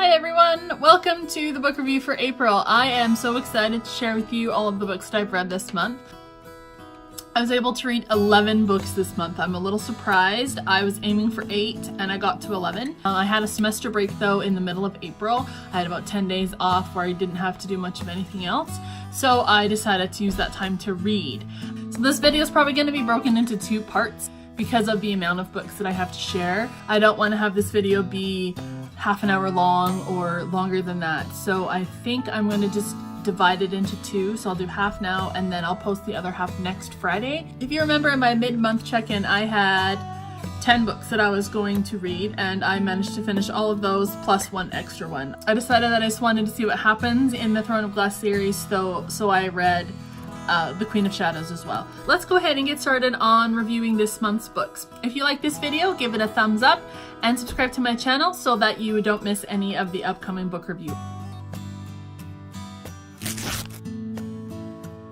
Hi everyone! Welcome to the book review for April. I am so excited to share with you all of the books that I've read this month. I was able to read 11 books this month. I'm a little surprised. I was aiming for 8 and I got to 11. I had a semester break though in the middle of April. I had about 10 days off where I didn't have to do much of anything else. So I decided to use that time to read. So this video is probably going to be broken into 2 parts because of the amount of books that I have to share. I don't want to have this video be half an hour long or longer than that. So I think I'm going to just divide it into 2. So I'll do half now and then I'll post the other half next Friday. If you remember in my mid-month check-in, I had 10 books that I was going to read and I managed to finish all of those plus 1 extra one. I decided that I just wanted to see what happens in the Throne of Glass series, so I read The Queen of Shadows as well. Let's go ahead and get started on reviewing this month's books. If you like this video, give it a thumbs up and subscribe to my channel so that you don't miss any of the upcoming book review.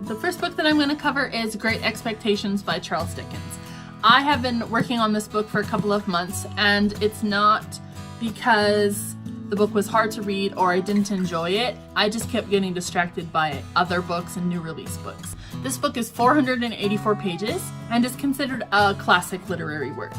The first book that I'm going to cover is Great Expectations by Charles Dickens. I have been working on this book for a couple of months and it's not because the book was hard to read or I didn't enjoy it. I just kept getting distracted by other books and new release books. This book is 484 pages and is considered a classic literary work.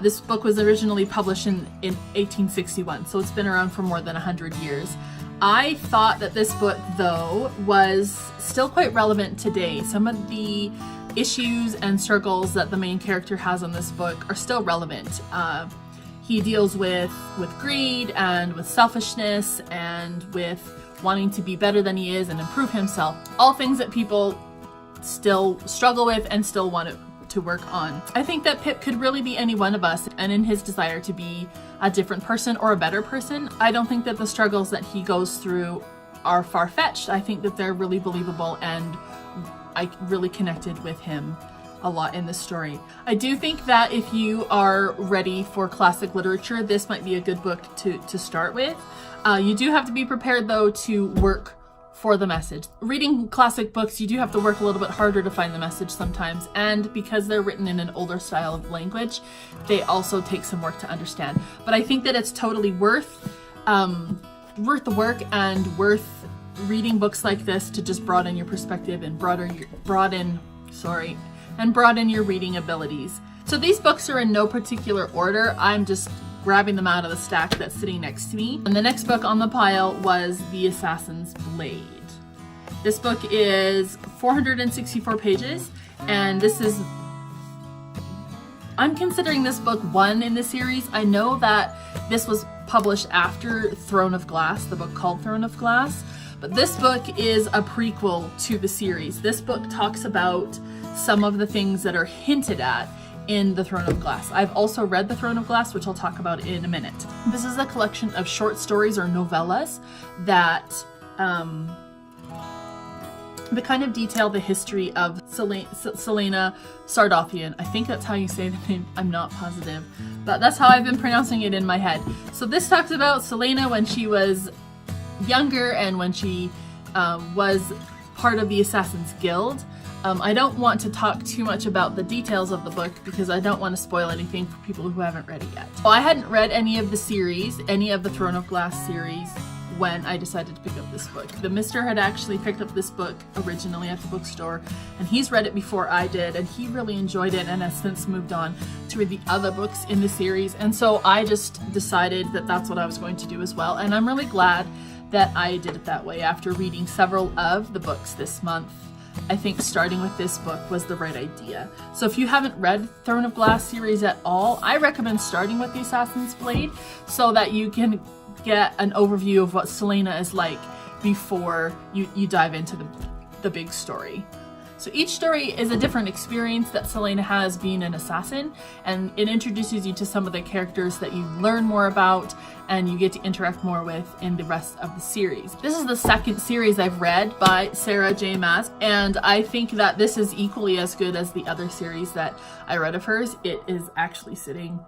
This book was originally published in 1861, so it's been around for more than 100 years. I thought that this book, though, was still quite relevant today. Some of the issues and struggles that the main character has in this book are still relevant. He deals with greed and with selfishness and with wanting to be better than he is and improve himself. All things that people still struggle with and still want to work on. I think that Pip could really be any one of us, and in his desire to be a different person or a better person, I don't think that the struggles that he goes through are far-fetched. I think that they're really believable and I really connected with him a lot in this story. I do think that if you are ready for classic literature, this might be a good book to start with. You do have to be prepared though to work for the message. Reading classic books, you do have to work a little bit harder to find the message sometimes, and because they're written in an older style of language, they also take some work to understand. But I think that it's totally worth the work and worth reading books like this to just broaden your perspective and broaden your reading abilities. So these books are in no particular order. I'm just grabbing them out of the stack that's sitting next to me. And the next book on the pile was The Assassin's Blade. This book is 464 pages, and I'm considering this book 1 in the series. I know that this was published after Throne of Glass, the book called Throne of Glass, but this book is a prequel to the series. This book talks about some of the things that are hinted at in the Throne of Glass. I've also read the Throne of Glass, which I'll talk about in a minute. This is a collection of short stories or novellas that kind of detail the history of Celaena Sardothien. I think that's how you say the name. I'm not positive, but that's how I've been pronouncing it in my head. So this talks about Celaena when she was younger and when she was part of the Assassin's Guild. I don't want to talk too much about the details of the book because I don't want to spoil anything for people who haven't read it yet. Well, I hadn't read any of the series, any of the Throne of Glass series, when I decided to pick up this book. The mister had actually picked up this book originally at the bookstore, and he's read it before I did, and he really enjoyed it and has since moved on to read the other books in the series. And so I just decided that that's what I was going to do as well, and I'm really glad that I did it that way. After reading several of the books this month, I think starting with this book was the right idea. So if you haven't read Throne of Glass series at all, I recommend starting with The Assassin's Blade so that you can get an overview of what Celaena is like before you dive into the big story. So each story is a different experience that Celaena has being an assassin, and it introduces you to some of the characters that you learn more about and you get to interact more with in the rest of the series. This is the second series I've read by Sarah J. Maas, and I think that this is equally as good as the other series that I read of hers. It is actually sitting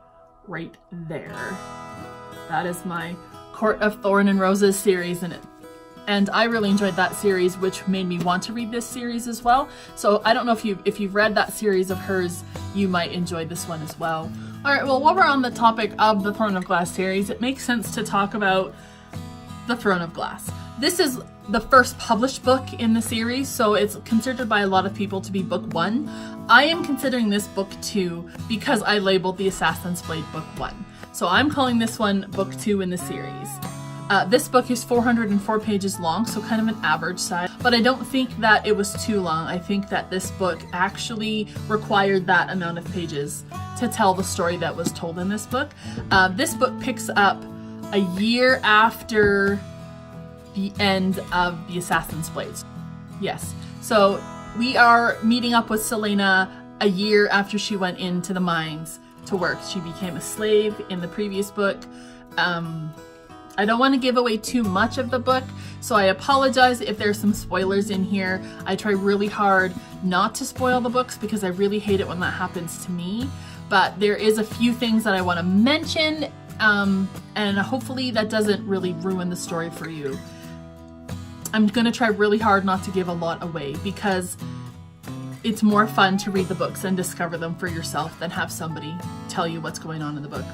right there. That is my Court of Thorn and Roses series, and I really enjoyed that series, which made me want to read this series as well. So I don't know if you've read that series of hers, you might enjoy this one as well. Alright, well, while we're on the topic of the Throne of Glass series, it makes sense to talk about The Throne of Glass. This is the first published book in the series, so it's considered by a lot of people to be book 1. I am considering this book 2 because I labeled The Assassin's Blade book 1. So I'm calling this one book 2 in the series. This book is 404 pages long, so kind of an average size, but I don't think that it was too long. I think that this book actually required that amount of pages to tell the story that was told in this book. This book picks up a year after the end of The Assassin's Blade. Yes, so we are meeting up with Celaena a year after she went into the mines to work. She became a slave in the previous book. I don't want to give away too much of the book, so I apologize if there's some spoilers in here. I try really hard not to spoil the books because I really hate it when that happens to me. But there is a few things that I want to mention, and hopefully that doesn't really ruin the story for you. I'm going to try really hard not to give a lot away because it's more fun to read the books and discover them for yourself than have somebody tell you what's going on in the book.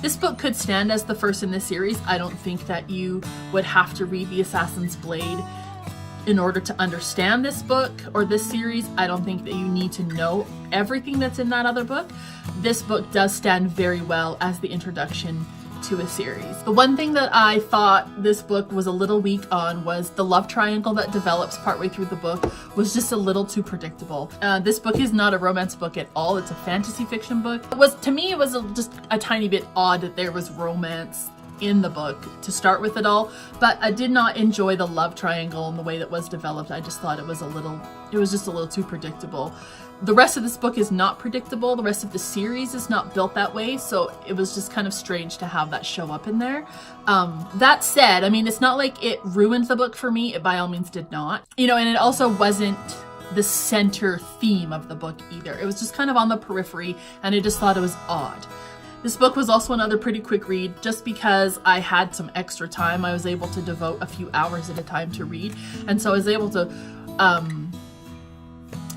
This book could stand as the first in this series. I don't think that you would have to read The Assassin's Blade in order to understand this book or this series. I don't think that you need to know everything that's in that other book. This book does stand very well as the introduction to a series. The one thing that I thought this book was a little weak on was the love triangle that develops partway through the book was just a little too predictable. This book is not a romance book at all. It's a fantasy fiction book. To me, it was just a tiny bit odd that there was romance in the book to start with it all, but I did not enjoy the love triangle and the way that was developed. I just thought it was just a little too predictable. The rest of this book is not predictable. The rest of the series is not built that way, so it was just kind of strange to have that show up in there. That said, I mean, it's not like it ruined the book for me. It by all means did not. You know, and it also wasn't the center theme of the book either. It was just kind of on the periphery, and I just thought it was odd. This book was also another pretty quick read. Just because I had some extra time, I was able to devote a few hours at a time to read, and so I was able to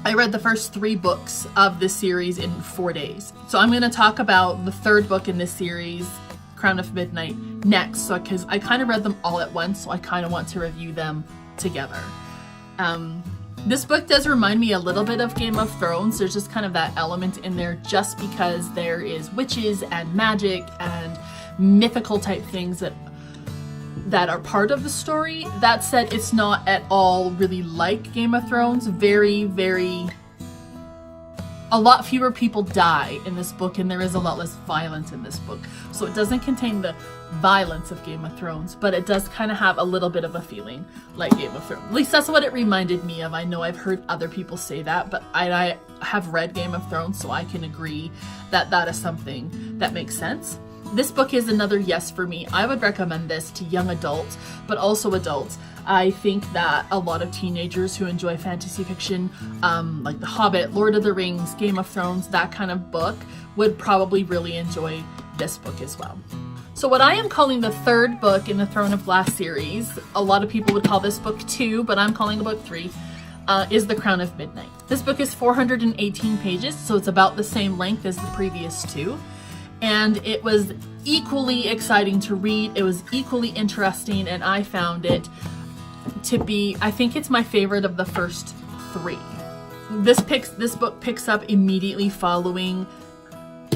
I read the first 3 books of this series in 4 days. So I'm going to talk about the 3rd book in this series, Crown of Midnight, next, because I kind of read them all at once, so I kind of want to review them together. This book does remind me a little bit of Game of Thrones. There's just kind of that element in there just because there is witches and magic and mythical type things that are part of the story. That said, it's not at all really like Game of Thrones. A lot fewer people die in this book, and there is a lot less violence in this book. So it doesn't contain the violence of Game of Thrones, but it does kind of have a little bit of a feeling like Game of Thrones. At least that's what it reminded me of. I know I've heard other people say that, but I have read Game of Thrones, so I can agree that that is something that makes sense. This book is another yes for me. I would recommend this to young adults, but also adults. I think that a lot of teenagers who enjoy fantasy fiction, like The Hobbit, Lord of the Rings, Game of Thrones, that kind of book, would probably really enjoy this book as well. So what I am calling the 3rd book in the Throne of Glass series, a lot of people would call this book 2, but I'm calling it book 3, is The Crown of Midnight. This book is 418 pages, so it's about the same length as the previous 2. And it was equally exciting to read. It was equally interesting, and I found it to be, I think it's my favorite of the first 3. This book picks up immediately following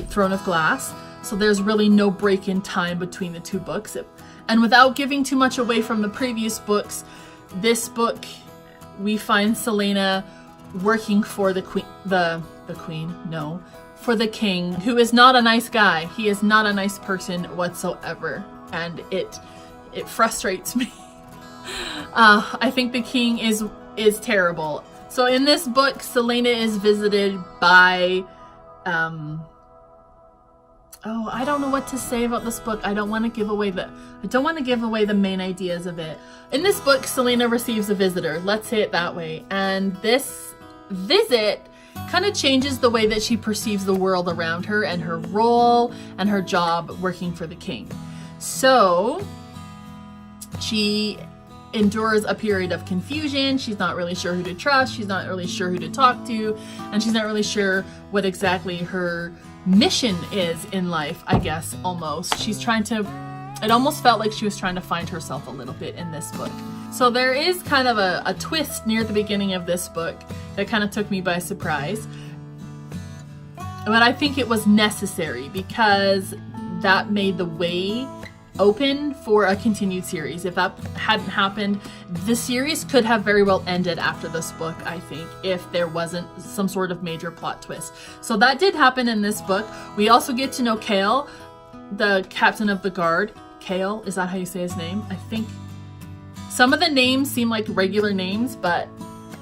Throne of Glass, so there's really no break in time between the 2 books. And without giving too much away from the previous books, this book, we find Celaena working for the for the king, who is not a nice guy. He is not a nice person whatsoever, and it frustrates me. I think the king is terrible. So in this book, Celaena is visited by I don't know what to say about this book. I don't want to give away the main ideas of it. In this book, Celaena receives a visitor, let's say it that way, and this visit kind of changes the way that she perceives the world around her and her role and her job working for the king. So she endures a period of confusion. She's not really sure who to trust. She's not really sure who to talk to. And she's not really sure what exactly her mission is in life, I guess, almost. She's trying to It almost felt like she was trying to find herself a little bit in this book. So there is kind of a twist near the beginning of this book that kind of took me by surprise. But I think it was necessary because that made the way open for a continued series. If that hadn't happened, the series could have very well ended after this book, I think, if there wasn't some sort of major plot twist. So that did happen in this book. We also get to know Cale, the captain of the guard. Cale, is that how you say his name? I think some of the names seem like regular names, but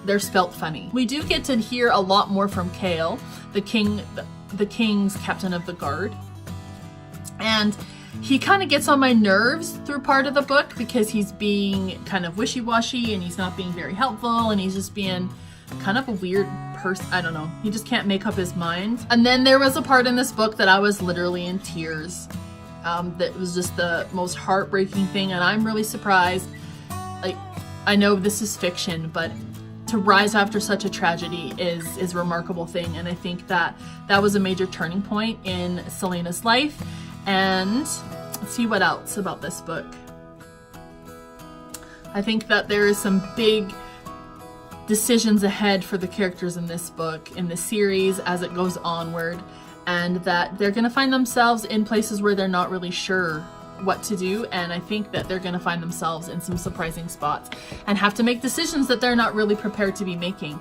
they're spelt funny. We do get to hear a lot more from Cale, the king's captain of the guard. And he kind of gets on my nerves through part of the book because he's being kind of wishy-washy and he's not being very helpful and he's just being kind of a weird person. I don't know. He just can't make up his mind. And then there was a part in this book that I was literally in tears. That was just the most heartbreaking thing, and I'm really surprised. Like, I know this is fiction, but to rise after such a tragedy is a remarkable thing, and I think that was a major turning point in Selena's life. And let's see what else about this book. I think that there is some big decisions ahead for the characters in this book, in the series, as it goes onward, and that they're going to find themselves in places where they're not really sure what to do, and I think that they're going to find themselves in some surprising spots and have to make decisions that they're not really prepared to be making.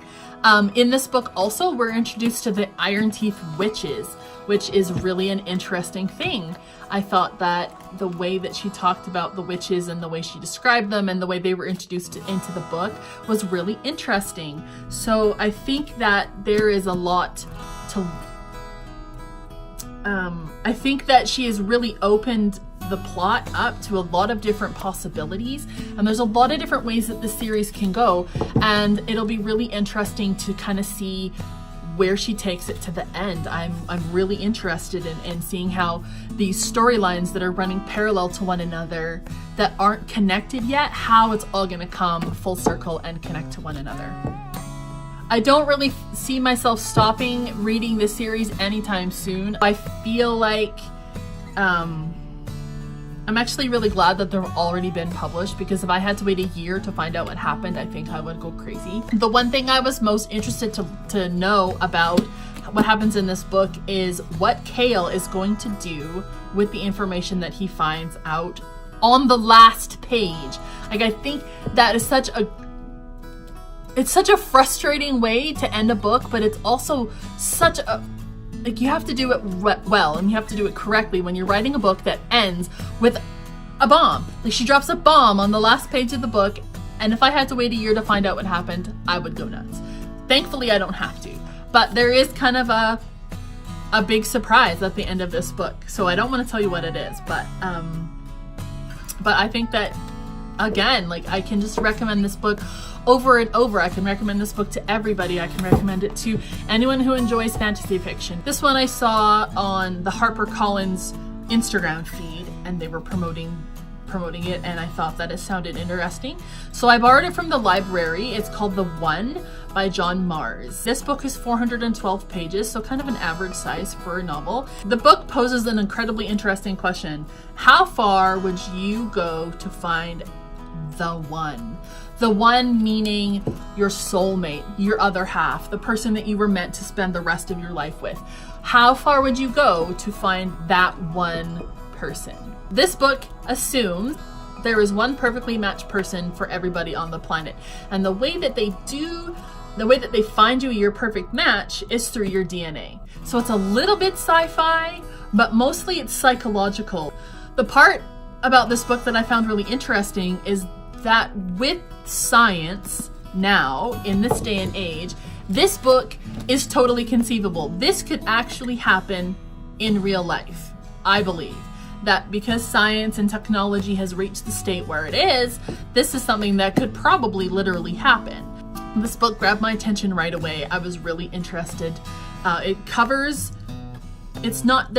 In this book also, we're introduced to the Iron Teeth Witches, which is really an interesting thing. I thought that the way that she talked about the witches and the way she described them and the way they were introduced into the book was really interesting. So I think that there is a lot to... I think that she has really opened the plot up to a lot of different possibilities, and there's a lot of different ways that the series can go, and it'll be really interesting to kind of see where she takes it to the end. I'm really interested in seeing how these storylines that are running parallel to one another that aren't connected yet, how it's all going to come full circle and connect to one another. I don't really see myself stopping reading this series anytime soon. I feel like I'm actually really glad that they've already been published, because if I had to wait a year to find out what happened, I think I would go crazy. The one thing I was most interested to know about what happens in this book is what Cale is going to do with the information that he finds out on the last page. Like, I think that is such a frustrating way to end a book, but it's also such a... Like, you have to do it well, and you have to do it correctly when you're writing a book that ends with a bomb. Like, she drops a bomb on the last page of the book, and if I had to wait a year to find out what happened, I would go nuts. Thankfully, I don't have to. But there is kind of a big surprise at the end of this book, so I don't want to tell you what it is, but I think that, again, like, I can just recommend this book over and over. I can recommend this book to everybody. I can recommend it to anyone who enjoys fantasy fiction. This one I saw on the HarperCollins Instagram feed, and they were promoting it, and I thought that it sounded interesting. So I borrowed it from the library. It's called The One by John Maas. This book is 412 pages, so kind of an average size for a novel. The book poses an incredibly interesting question. How far would you go to find the one? The one meaning your soulmate, your other half, the person that you were meant to spend the rest of your life with. How far would you go to find that one person? This book assumes there is one perfectly matched person for everybody on the planet. And the way that they find you your perfect match is through your DNA. So it's a little bit sci-fi, but mostly it's psychological. The part about this book that I found really interesting is that with science now, in this day and age, this book is totally conceivable. This could actually happen in real life. I believe that because science and technology has reached the state where it is, this is something that could probably literally happen. This book grabbed my attention right away. I was really interested. There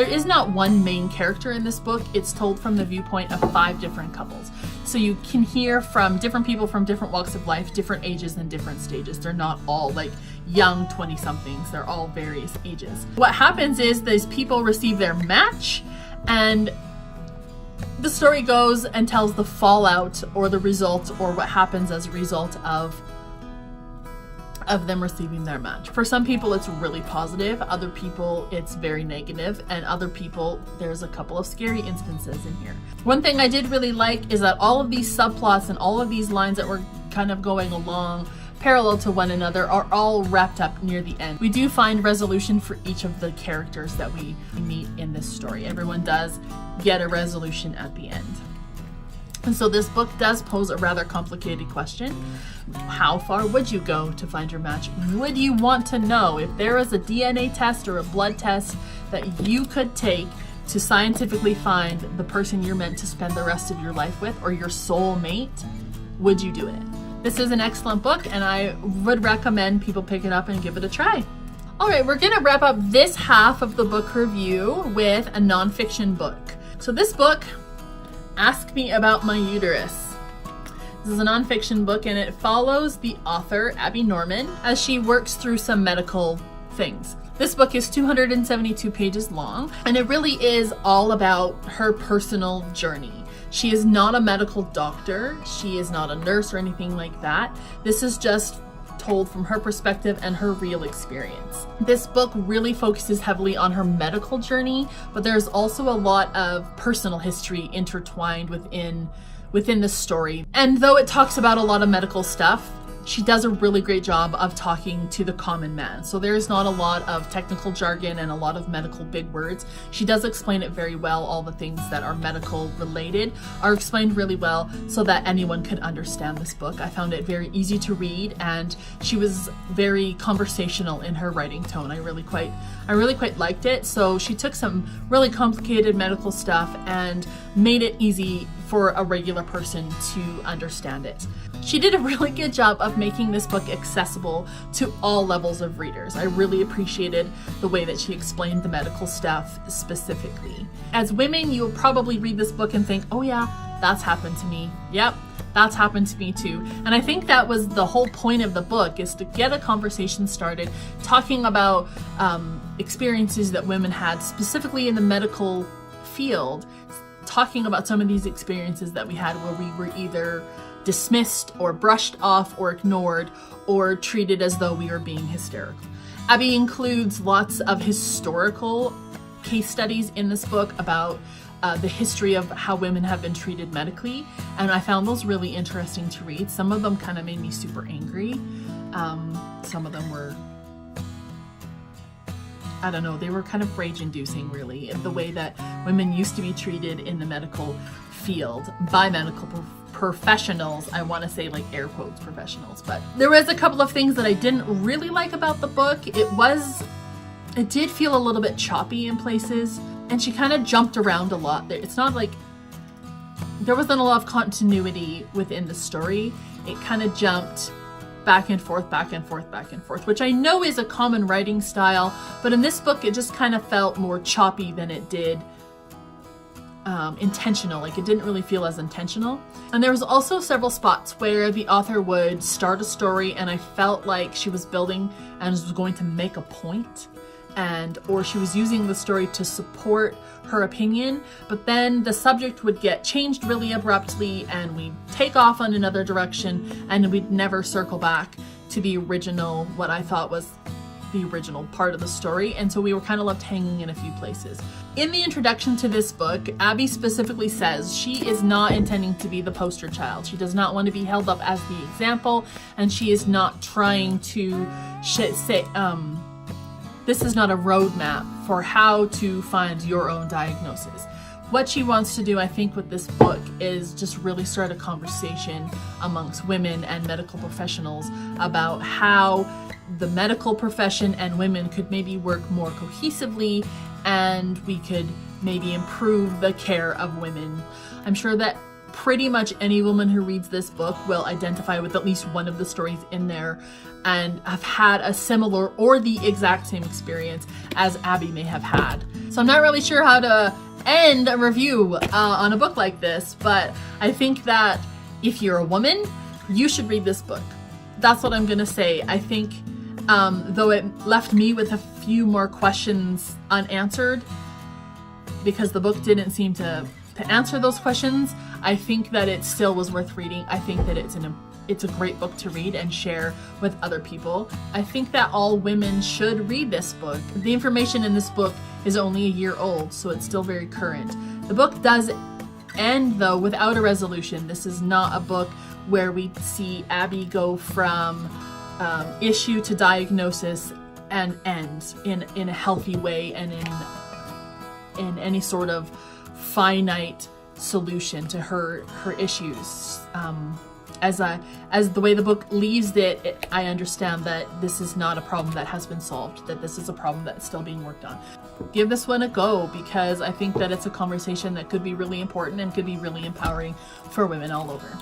is not one main character in this book. It's told from the viewpoint of 5 different couples. So you can hear from different people from different walks of life, different ages and different stages. They're not all like young 20-somethings. They're all various ages. What happens is these people receive their match, and the story goes and tells the fallout or the result or what happens as a result of them receiving their match. For some people it's really positive, other people it's very negative, and other people there's a couple of scary instances in here. One thing I did really like is that all of these subplots and all of these lines that were kind of going along parallel to one another are all wrapped up near the end. We do find resolution for each of the characters that we meet in this story. Everyone does get a resolution at the end. And so this book does pose a rather complicated question. How far would you go to find your match? Would you want to know if there is a DNA test or a blood test that you could take to scientifically find the person you're meant to spend the rest of your life with, or your soul mate? Would you do it? This is an excellent book, and I would recommend people pick it up and give it a try. All right, we're gonna wrap up this half of the book review with a nonfiction book. So this book, Ask Me About My Uterus. This is a nonfiction book, and it follows the author, Abby Norman, as she works through some medical things. This book is 272 pages long, and it really is all about her personal journey. She is not a medical doctor. She is not a nurse or anything like that. This is just told from her perspective and her real experience. This book really focuses heavily on her medical journey, but there's also a lot of personal history intertwined within the story. And though it talks about a lot of medical stuff, she does a really great job of talking to the common man. So there's not a lot of technical jargon and a lot of medical big words. She does explain it very well. All the things that are medical related are explained really well so that anyone could understand this book. I found it very easy to read, and she was very conversational in her writing tone. I really quite liked it. So she took some really complicated medical stuff and made it easy for a regular person to understand it. She did a really good job of making this book accessible to all levels of readers. I really appreciated the way that she explained the medical stuff specifically. As women, you'll probably read this book and think, oh yeah, that's happened to me. Yep, that's happened to me too. And I think that was the whole point of the book, is to get a conversation started talking about experiences that women had, specifically in the medical field, talking about some of these experiences that we had where we were either dismissed or brushed off or ignored or treated as though we were being hysterical. Abby includes lots of historical case studies in this book about the history of how women have been treated medically, and I found those really interesting to read. Some of them kind of made me super angry. Some of them were, I don't know, they were kind of rage-inducing, really, the way that women used to be treated in the medical field by medical professionals. I want to say, like, air quotes professionals, but there was a couple of things that I didn't really like about the book. It did feel a little bit choppy in places, and she kind of jumped around a lot. It's not like there wasn't a lot of continuity within the story. It kind of jumped back and forth, back and forth, back and forth, which I know is a common writing style, but in this book it just kind of felt more choppy than it did intentional. Like, it didn't really feel as intentional. And there was also several spots where the author would start a story and I felt like she was building and was going to make a point, or she was using the story to support her opinion, but then the subject would get changed really abruptly and we'd take off on another direction and we'd never circle back to the original, what I thought was the original part of the story, and so we were kind of left hanging in a few places. In the introduction to this book, Abby specifically says she is not intending to be the poster child. She does not want to be held up as the example, and she is not trying to say, this is not a roadmap for how to find your own diagnosis. What she wants to do, I think, with this book is just really start a conversation amongst women and medical professionals about how the medical profession and women could maybe work more cohesively, and we could maybe improve the care of women. I'm sure that pretty much any woman who reads this book will identify with at least one of the stories in there and have had a similar or the exact same experience as Abby may have had. So I'm not really sure how to end a review on a book like this, but I think that if you're a woman, you should read this book. That's what I'm gonna say. I think though it left me with a few more questions unanswered, because the book didn't seem to to answer those questions, I think that it still was worth reading. I think that it's a great book to read and share with other people. I think that all women should read this book. The information in this book is only a year old, so it's still very current. The book does end, though, without a resolution. This is not a book where we see Abby go from issue to diagnosis and end in a healthy way and in any sort of finite solution to her issues. As the way the book leaves it, I understand that this is not a problem that has been solved, that this is a problem that's still being worked on. Give this one a go, because I think that it's a conversation that could be really important and could be really empowering for women all over.